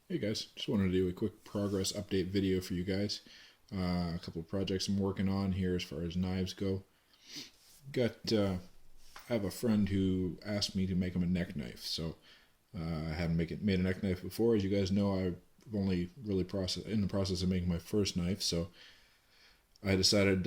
Hey guys, just wanted to do a quick progress update video for you guys. A couple of projects I'm working on here as far as knives go. I have a friend who asked me to make him a neck knife. So I hadn't made a neck knife before. As you guys know, I've only really in the process of making my first knife. So I decided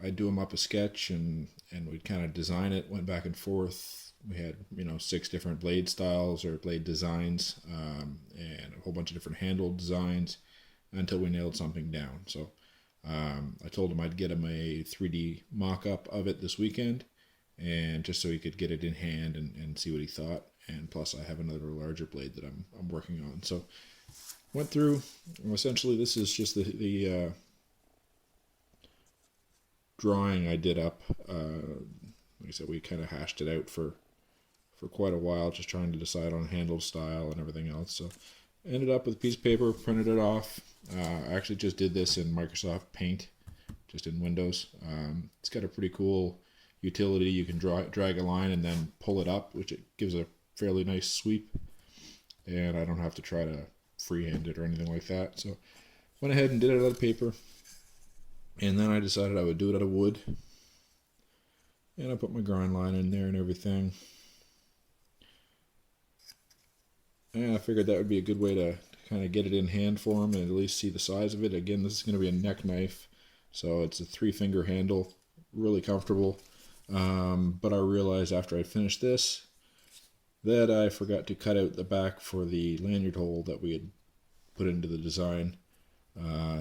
I'd do him up a sketch and we'd kind of design it. Went back and forth. We had 6 different blade styles or blade designs, and a whole bunch of different handle designs until we nailed something down. So I told him I'd get him a 3D mock-up of it this weekend, and just so he could get it in hand and see what he thought. And plus, I have another larger blade that I'm working on. So went through. Essentially, this is just the drawing I did up. Like I said, we kind of hashed it out for quite a while, just trying to decide on handle style and everything else. So ended up with a piece of paper, printed it off. I actually just did this in Microsoft Paint, just in Windows. It's got a pretty cool utility. You can drag a line and then pull it up, which it gives a fairly nice sweep, and I don't have to try to freehand it or anything like that. So went ahead and did it out of paper, and then I decided I would do it out of wood, and I put my grind line in there and everything. And I figured that would be a good way to kind of get it in hand for him and at least see the size of it. Again, this is going to be a neck knife, so it's a 3-finger handle, really comfortable. But I realized after I finished this that I forgot to cut out the back for the lanyard hole that we had put into the design.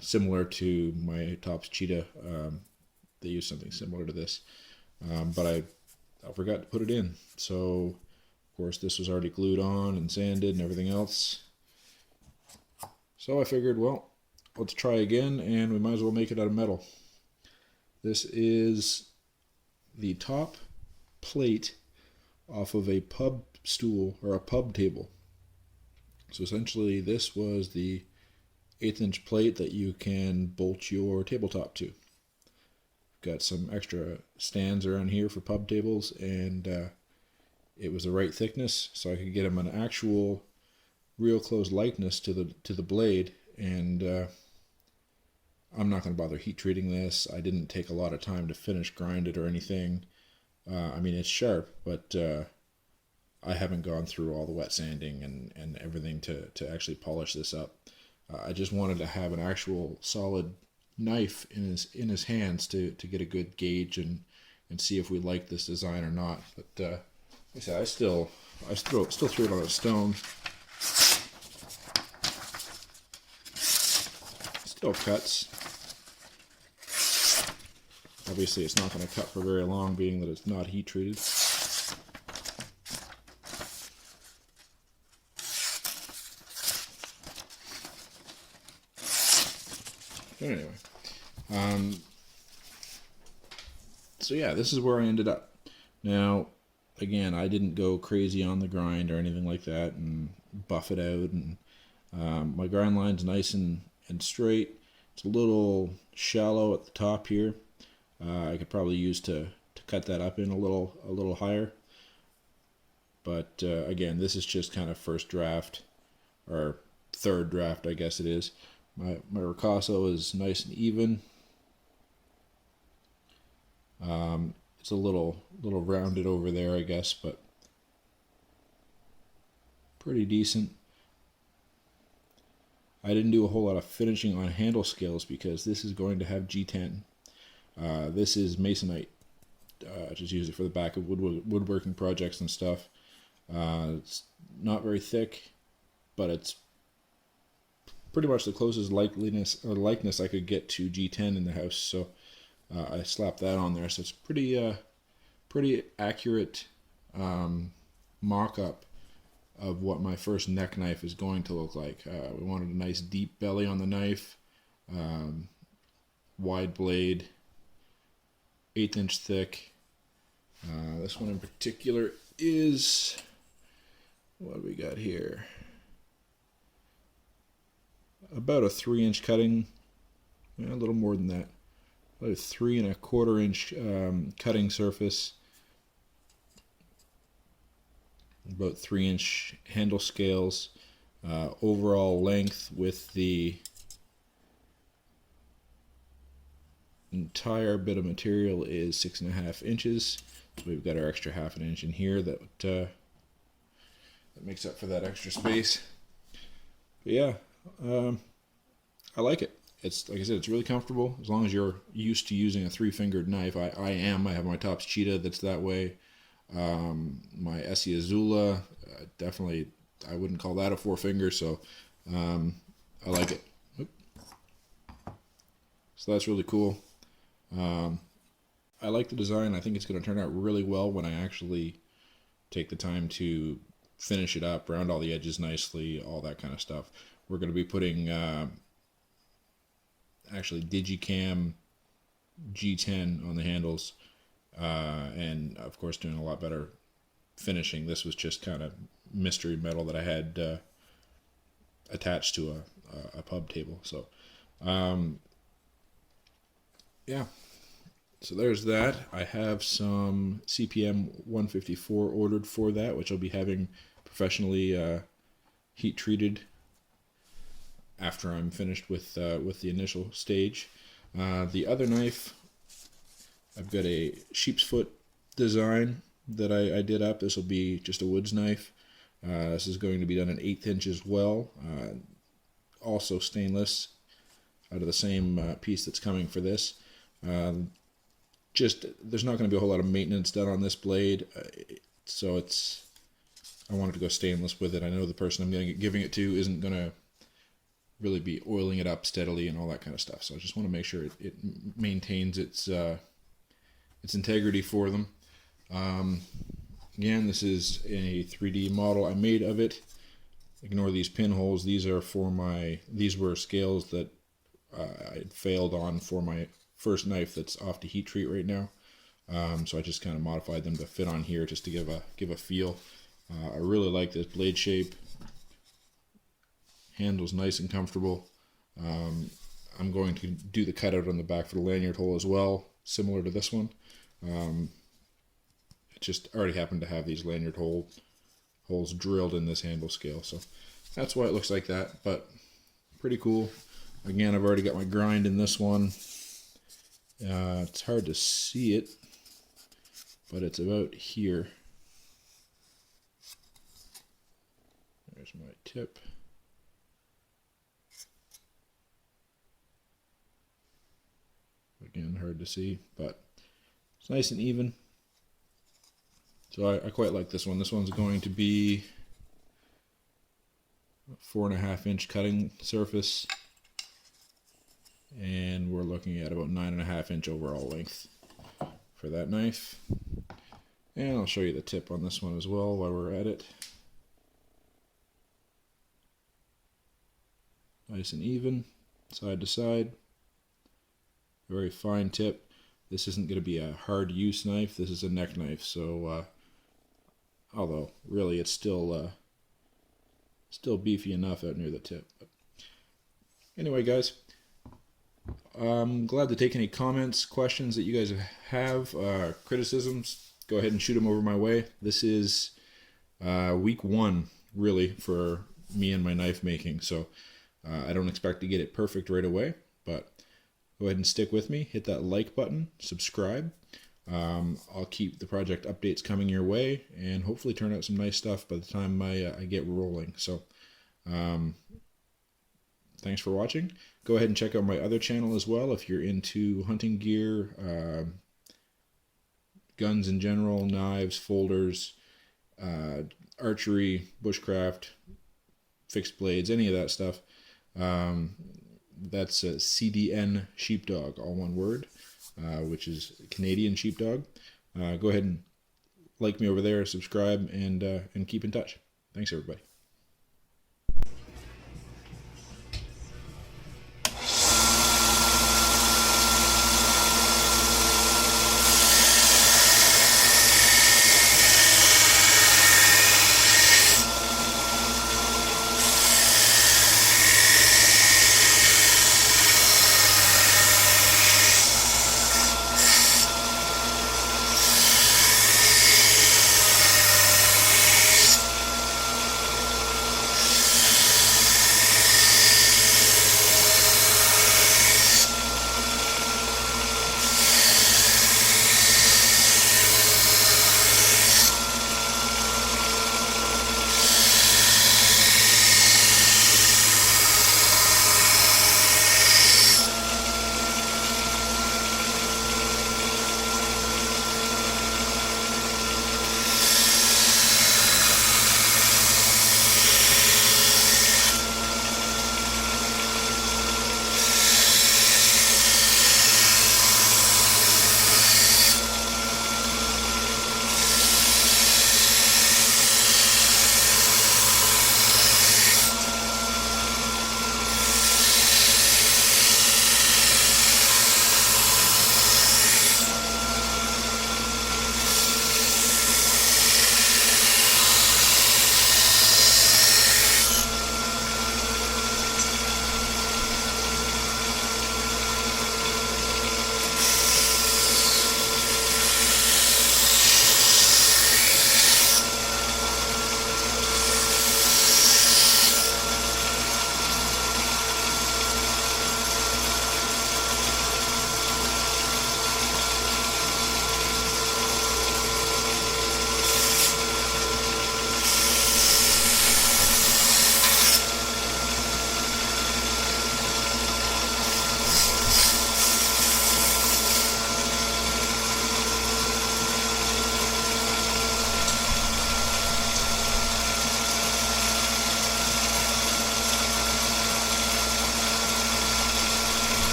Similar to my Topps Cheetah, they use something similar to this, but I forgot to put it in. So of course, this was already glued on and sanded and everything else. So I figured, well, let's try again, and we might as well make it out of metal. This is the top plate off of a pub stool or a pub table. So essentially, this was the 1/8-inch plate that you can bolt your tabletop to. Got some extra stands around here for pub tables, and it was the right thickness, so I could get him an actual real close likeness to the blade. And I'm not going to bother heat treating this. I didn't take a lot of time to finish grind it or anything. I mean, it's sharp, but I haven't gone through all the wet sanding and everything to actually polish this up. I just wanted to have an actual solid knife in his hands to get a good gauge and see if we like this design or not. But like I said, I still threw it on a stone. Still cuts. Obviously, it's not going to cut for very long, being that it's not heat treated. But anyway, so yeah, this is where I ended up. Now, again, I didn't go crazy on the grind or anything like that and buff it out. And my grind line's nice and straight. It's a little shallow at the top here. I could probably use to cut that up in a little higher. But again, this is just kind of first draft or third draft, I guess it is. My ricasso is nice and even. It's a little rounded over there, I guess, but pretty decent. I didn't do a whole lot of finishing on handle scales because this is going to have G10. This is masonite. Just use it for the back of woodworking projects and stuff. It's not very thick, but it's pretty much the closest likeness I could get to G10 in the house. So I slapped that on there, so it's pretty accurate mock-up of what my first neck knife is going to look like. We wanted a nice deep belly on the knife, wide blade, 1/8-inch thick. This one in particular is, what do we got here? About a 3-inch cutting, a little more than that. About a 3 1/4-inch cutting surface, about 3-inch handle scales, Overall length with the entire bit of material is 6.5 inches. So we've got our extra 1/2 inch in here that makes up for that extra space. But yeah, I like it. It's, like I said, it's really comfortable as long as you're used to using a 3-fingered knife. I am. I have my Tops Cheetah that's that way. My Essie Azula, definitely, I wouldn't call that a 4-finger, so I like it. Oop. So that's really cool. I like the design. I think it's going to turn out really well when I actually take the time to finish it up, round all the edges nicely, all that kind of stuff. We're going to be putting actually Digicam G10 on the handles, and of course doing a lot better finishing. This was just kind of mystery metal that I had attached to a pub table. So yeah, so there's that. I have some CPM 154 ordered for that, which I'll be having professionally heat treated after I'm finished with the initial stage. The other knife, I've got a sheepsfoot design that I did up. This will be just a woods knife. This is going to be done in 1/8 inch as well. Also stainless, out of the same piece that's coming for this. Just, there's not going to be a whole lot of maintenance done on this blade, so I wanted to go stainless with it. I know the person I'm giving it to isn't going to really be oiling it up steadily and all that kind of stuff. So I just want to make sure it maintains its integrity for them. Again, this is a 3D model I made of it. Ignore these pinholes. These are these were scales that I failed on for my first knife that's off to heat treat right now. So I just kind of modified them to fit on here just to give a feel. I really like this blade shape. Handle's nice and comfortable. I'm going to do the cutout on the back for the lanyard hole as well, similar to this one. It just already happened to have these lanyard holes drilled in this handle scale, so that's why it looks like that, but pretty cool. Again, I've already got my grind in this one. It's hard to see it, but it's about here. There's my tip. Again, hard to see, but it's nice and even. So I quite like this one. This one's going to be a 4.5 inch cutting surface, and we're looking at about 9.5 inch overall length for that knife. And I'll show you the tip on this one as well while we're at it. Nice and even, side to side. Very fine tip. This isn't going to be a hard use knife. This is a neck knife, so although really it's still beefy enough out near the tip. But anyway, guys, I'm glad to take any comments, questions that you guys have, criticisms. Go ahead and shoot them over my way. This is week 1 really for me and my knife making, so I don't expect to get it perfect right away, but go ahead and stick with me. Hit that like button, subscribe. I'll keep the project updates coming your way and hopefully turn out some nice stuff by the time I get rolling. So thanks for watching. Go ahead and check out my other channel as well if you're into hunting gear, guns in general, knives, folders, archery, bushcraft, fixed blades, any of that stuff. That's a CDN Sheepdog, all one word, which is Canadian Sheepdog. Go ahead and like me over there, subscribe, and keep in touch. Thanks, everybody.